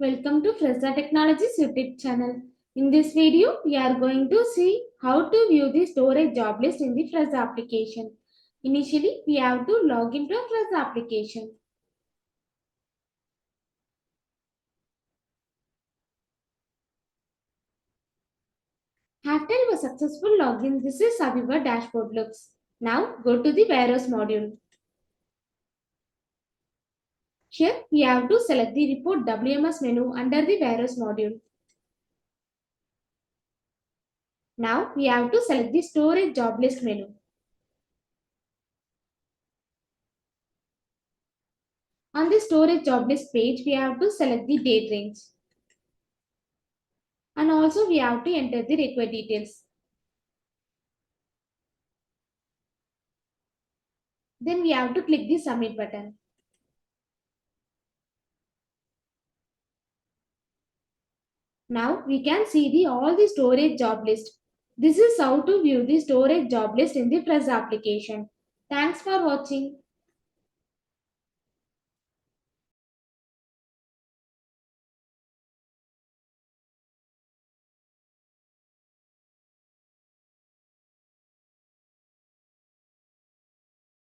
Welcome to Fresa Technologies YouTube channel. In this video, we are going to see how to view the storage job list in the Fresa application. Initially, we have to log into a Fresa application. After your successful login, this is how your dashboard looks. Now, go to the warehouse module. Here, we have to select the Report WMS menu under the warehouse module. Now, we have to select the Storage Job List menu. On the Storage Job List page, we have to select the date range. And also, we have to enter the required details. Then we have to click the Submit button. Now, we can see all the storage job list. This is how to view the storage job list in the Fresa application. Thanks for watching.